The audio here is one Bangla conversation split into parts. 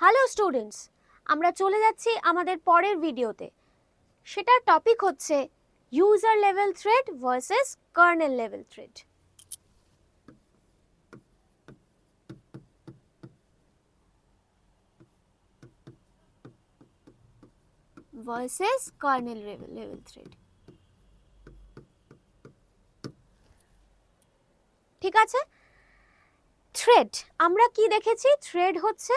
হ্যালো স্টুডেন্টস, আমরা চলে যাচ্ছি আমাদের পরের ভিডিওতে। সেটার টপিক হচ্ছে user level thread versus kernel level thread. Versus kernel level thread. ঠিক আছে, থ্রেড আমরা কি দেখেছি? থ্রেড হচ্ছে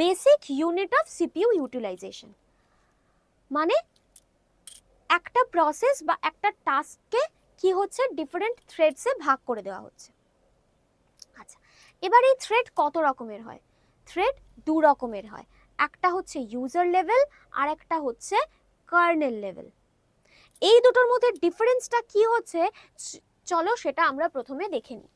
basic unit of CPU utilization, মানে একটা প্রসেস বা একটা টাস্ককে কি হচ্ছে ডিফারেন্ট থ্রেডসে ভাগ করে দেওয়া হচ্ছে। আচ্ছা, এবার এই থ্রেড কত রকমের হয়? থ্রেড দু রকমের হয়, একটা হচ্ছে ইউজার লেভেল আর একটা হচ্ছে কার্নেল লেভেল। এই দুটোর মধ্যে ডিফারেন্সটা কি হচ্ছে চলো সেটা আমরা প্রথমে দেখে নিই।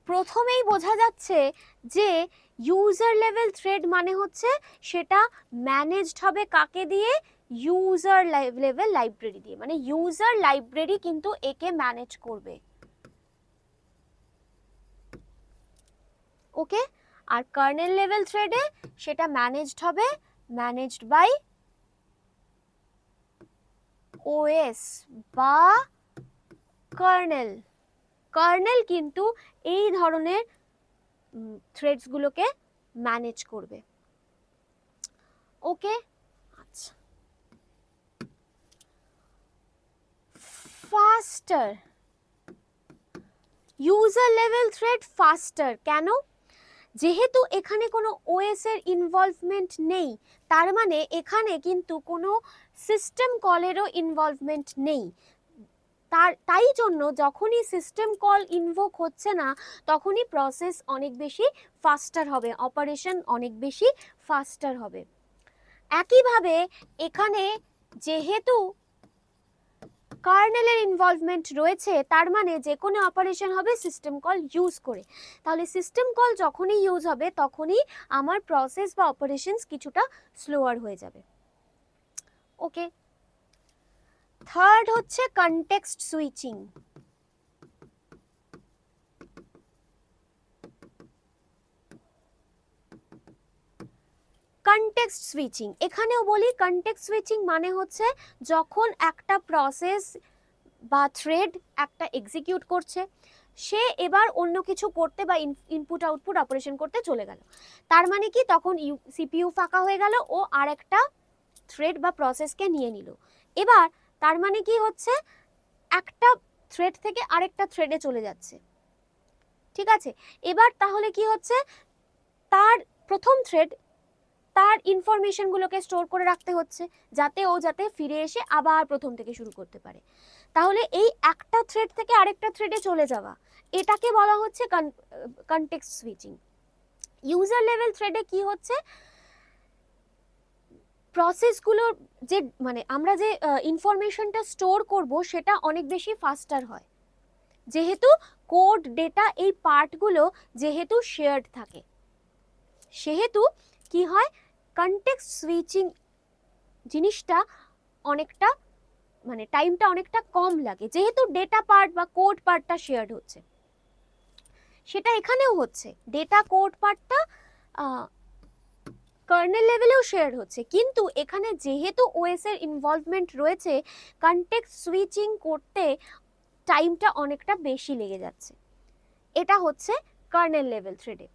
প্রথমেই বোঝা যাচ্ছে যে ইউজার লেভেল থ্রেড মানে হচ্ছে সেটা ম্যানেজড হবে কাকে দিয়ে? ইউজার লেভেল লাইব্রেরি দিয়ে, মানে ইউজার লাইব্রেরি কিন্তু একে ম্যানেজ করবে। ওকে, আর কার্নেল লেভেল থ্রেডে সেটা ম্যানেজড বাই ওএস বা কার্নেল। কার্নেল কিন্তু এই ধরনের থ্রেডসগুলোকে ম্যানেজ করবে। ওকে, আচ্ছা, ফাস্টার ইউজার লেভেল থ্রেড ফাস্টার কেন? যেহেতু এখানে কোনো ওএস এর ইনভলভমেন্ট নেই, তার মানে এখানে কিন্তু কোনো সিস্টেম কলেরও ইনভলভমেন্ট নেই। তাই জন্য যখনই সিস্টেম কল ইনভোক হচ্ছে না তখনই প্রসেস অনেক বেশি ফাস্টার হবে, অপারেশন অনেক বেশি ফাস্টার হবে। একইভাবে এখানে যেহেতু কার্নেলের ইনভলভমেন্ট রয়েছে, তার মানে যে কোনো অপারেশন হবে সিস্টেম কল ইউজ করে। তাহলে সিস্টেম কল যখনই ইউজ হবে তখনই আমার প্রসেস বা অপারেশনস কিছুটা স্লোয়ার হয়ে যাবে। ওকে, থার্ড হচ্ছে কনটেক্সট সুইচিং। কনটেক্সট সুইচিং, এখানেও বলি কনটেক্সট সুইচিং মানে হচ্ছে যখন একটা প্রসেস বা থ্রেড একটা এক্সিকিউট করছে, সে এবার অন্য কিছু করতে বা ইনপুট আউটপুট অপারেশন করতে চলে গেল, তার মানে কি তখন সিপিইউ ফাঁকা হয়ে গেল ও আর একটা থ্রেড বা প্রসেসকে নিয়ে নিল। এবার তার মানে কি হচ্ছে, একটা থ্রেড থেকে আরেকটা থ্রেডে চলে যাচ্ছে। ঠিক আছে, এবার তাহলে কি হচ্ছে, তার প্রথম থ্রেড তার ইনফরমেশনগুলোকে স্টোর করে রাখতে হচ্ছে যাতে ফিরে এসে আবার প্রথম থেকে শুরু করতে পারে। তাহলে এই একটা থ্রেড থেকে আরেকটা থ্রেডে চলে যাওয়া, এটাকে বলা হচ্ছে কনটেক্সট সুইচিং। ইউজার লেভেল থ্রেডে কি হচ্ছে, প্রসেসগুলোর যে মানে আমরা যে ইনফরমেশনটা স্টোর করব সেটা অনেক বেশি ফাস্টার হয়, যেহেতু কোড ডেটা এই পার্টগুলো যেহেতু শেয়ার্ড থাকে, সেহেতু কি হয়, কনটেক্সট সুইচিং জিনিসটা অনেকটা মানে টাইমটা অনেকটা কম লাগে, যেহেতু ডেটা পার্ট বা কোড পার্টটা শেয়ার্ড হচ্ছে। সেটা এখানেও হচ্ছে, ডেটা কোড পার্টটা কার্নেল লেভেলেও শেয়ার হচ্ছে, কিন্তু এখানে যেহেতু ওএস এর ইনভলভমেন্ট রয়েছে, কনটেক্সট সুইচিং করতে টাইমটা অনেকটা বেশি লেগে যাচ্ছে। এটা হচ্ছে কার্নেল লেভেল থ্রেডে।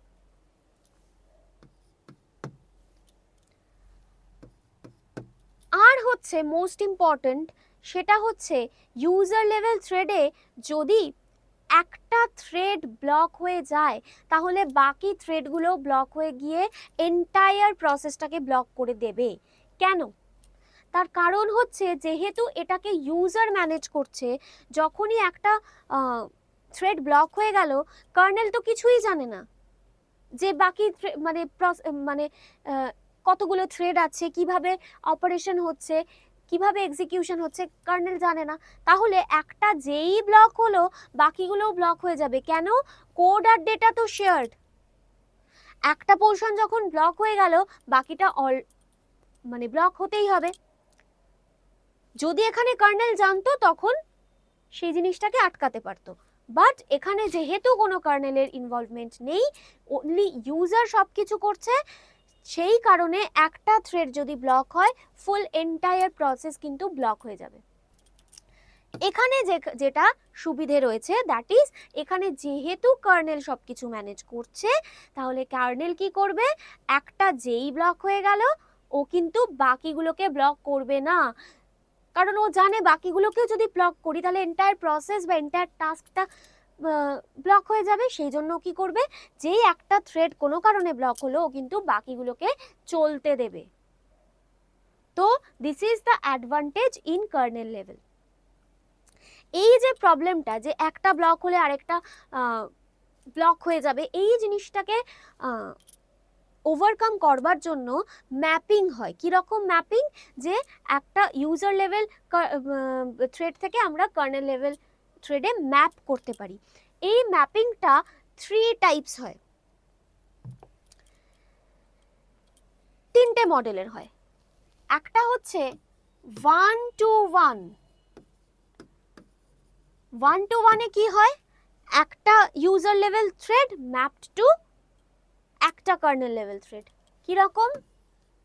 আর হচ্ছে মোস্ট ইম্পর্ট্যান্ট, সেটা হচ্ছে ইউজার লেভেল থ্রেডে যদি একটা থ্রেড ব্লক হয়ে যায় তাহলে বাকি থ্রেডগুলো ব্লক হয়ে গিয়ে এন্টায়ার প্রসেসটাকে ব্লক করে দেবে। কেন? তার কারণ হচ্ছে যেহেতু এটাকে ইউজার ম্যানেজ করছে, যখনই একটা থ্রেড ব্লক হয়ে গেল, কার্নেল তো কিছুই জানে না যে বাকি মানে কতগুলো থ্রেড আছে, কিভাবে অপারেশন হচ্ছে, কিভাবে এক্সিকিউশন হচ্ছে, কার্নেল জানে না। তাহলে একটা যেই ব্লক হলো বাকিগুলোও ব্লক হয়ে যাবে। কেন? কোড আর ডেটা তো শেয়ার্ড। একটা পোর্শন যখন ব্লক হয়ে গেল বাকিটা মানে ব্লক হতেই হবে। যদি এখানে কার্নেল জানতো তখন সেই জিনিসটাকে আটকাতে পারতো, বাট এখানে যেহেতু কোনো কার্নেলের ইনভলভমেন্ট নেই, অনলি ইউজার সব কিছু করছে, সেই কারণে একটা থ্রেড যদি ব্লক হয় ফুল এন্টায়ার প্রসেস কিন্তু ব্লক হয়ে যাবে। এখানে যেটা সুবিধে রয়েছে দ্যাট ইজ, এখানে যেহেতু কার্নেল সবকিছু ম্যানেজ করছে, তাহলে কার্নেল কি করবে, একটা যেই ব্লক হয়ে গেল ও কিন্তু বাকিগুলোকে ব্লক করবে না, কারণ ও জানে বাকিগুলোকেও যদি ব্লক করি তাহলে এন্টায়ার প্রসেস বা এন্টায়ার টাস্কটা ব্লক হয়ে যাবে। সেই জন্য কি করবে, যেই একটা থ্রেড কোনো কারণে ব্লক হলো ও কিন্তু বাকিগুলোকে চলতে দেবে। তো this is the advantage in kernel level. এই যে প্রবলেমটা যে একটা ব্লক হলে আরেকটা ব্লক হয়ে যাবে, এই জিনিসটাকে ওভারকাম করবার জন্য ম্যাপিং হয়। কীরকম ম্যাপিং, যে একটা ইউজার লেভেল থ্রেড থেকে আমরা কার্নেল লেভেল থ্রেডে ম্যাপ করতে পারি। এই ম্যাপিংটা 3 টাইপস হয়, 3টে মডেলের হয়। একটা হচ্ছে 1 to 1। 1 to 1 এ কি হয়, একটা user level thread mapped to একটা কার্নেল লেভেল থ্রেড। কিরকম,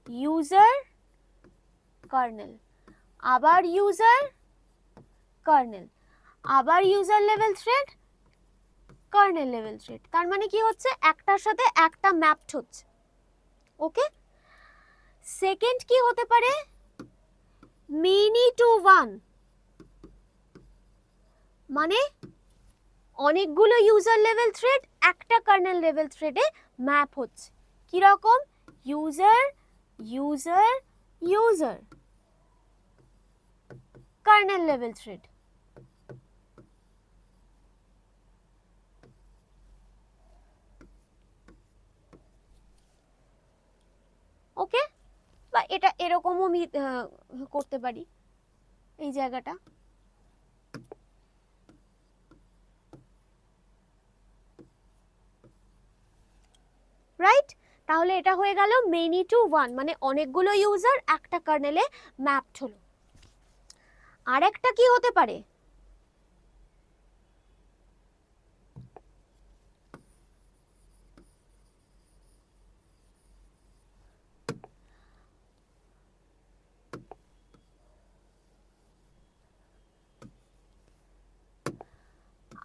ইউজার কার্নেল, আবার ইউজার কার্নেল, আবার user level thread kernel level thread. তার মানে কি হচ্ছে, একটার সাথে একটা ম্যাপড হচ্ছে। ওকে। সেকেন্ড কি হতে পারে, মেনি টু ওয়ান, মানে অনেকগুলো ইউজার লেভেল থ্রেড একটা কার্নেল লেভেল থ্রেডে ম্যাপ হচ্ছে। কিরকম, user user user kernel level thread. Okay, বা এটা এরকমও আমি করতে পারি, এই জায়গাটা। রাইট, তাহলে এটা হয়ে গেল মেনি টু ওয়ান, মানে অনেকগুলো ইউজার একটা কার্নেলে ম্যাপড হলো। আরেকটা কি হতে পারে,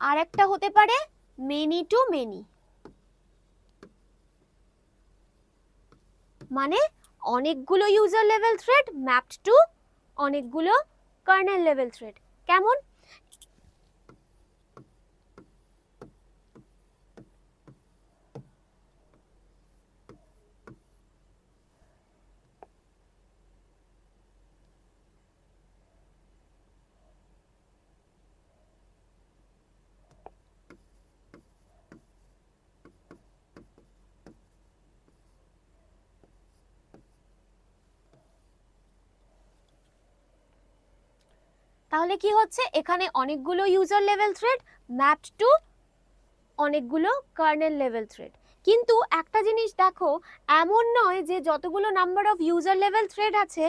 আরেকটা হতে পারে মেনি টু মেনি, মানে অনেকগুলো user level thread mapped to অনেকগুলো কার্নেল লেভেল থ্রেড। কেমন, তাহলে কি হচ্ছে, এখানে অনেকগুলো user level thread mapped to অনেকগুলো কার্নেল লেভেল থ্রেড। কিন্তু একটা জিনিস দেখো, এমন নয় যে যতগুলো number of user level thread আছে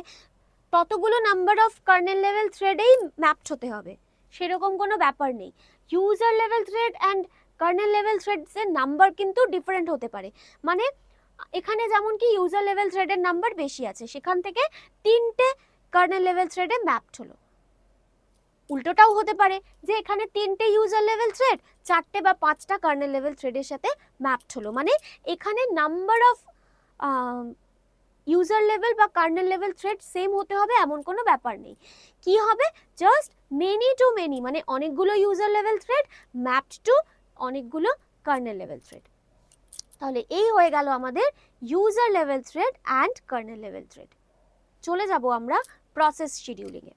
ততগুলো নাম্বার অফ কার্নেল লেভেল থ্রেডেই ম্যাপড হতে হবে, সেরকম কোনো ব্যাপার নেই। User level thread and kernel level থ্রেডসের নাম্বার কিন্তু ডিফারেন্ট হতে পারে। মানে এখানে যেমন কি ইউজার লেভেল থ্রেডের নাম্বার বেশি আছে, সেখান থেকে 3টে কার্নেল লেভেল থ্রেডে ম্যাপড হলো। উল্টোটাও হতে পারে যে এখানে 3টে ইউজার লেভেল থ্রেড 4টে বা 5টা কার্নেল লেভেল থ্রেডের সাথে ম্যাপড হলো। মানে এখানে নাম্বার অফ ইউজার লেভেল বা কার্নেল লেভেল থ্রেড সেম হতে হবে এমন কোনো ব্যাপার নেই। কি হবে, জাস্ট মেনি টু মেনি, মানে অনেকগুলো user level thread mapped to অনেকগুলো কার্নেল লেভেল থ্রেড। তাহলে এই হয়ে গেল আমাদের user level thread and kernel level thread. চলে যাব আমরা প্রসেস শিডিউলিংয়ে।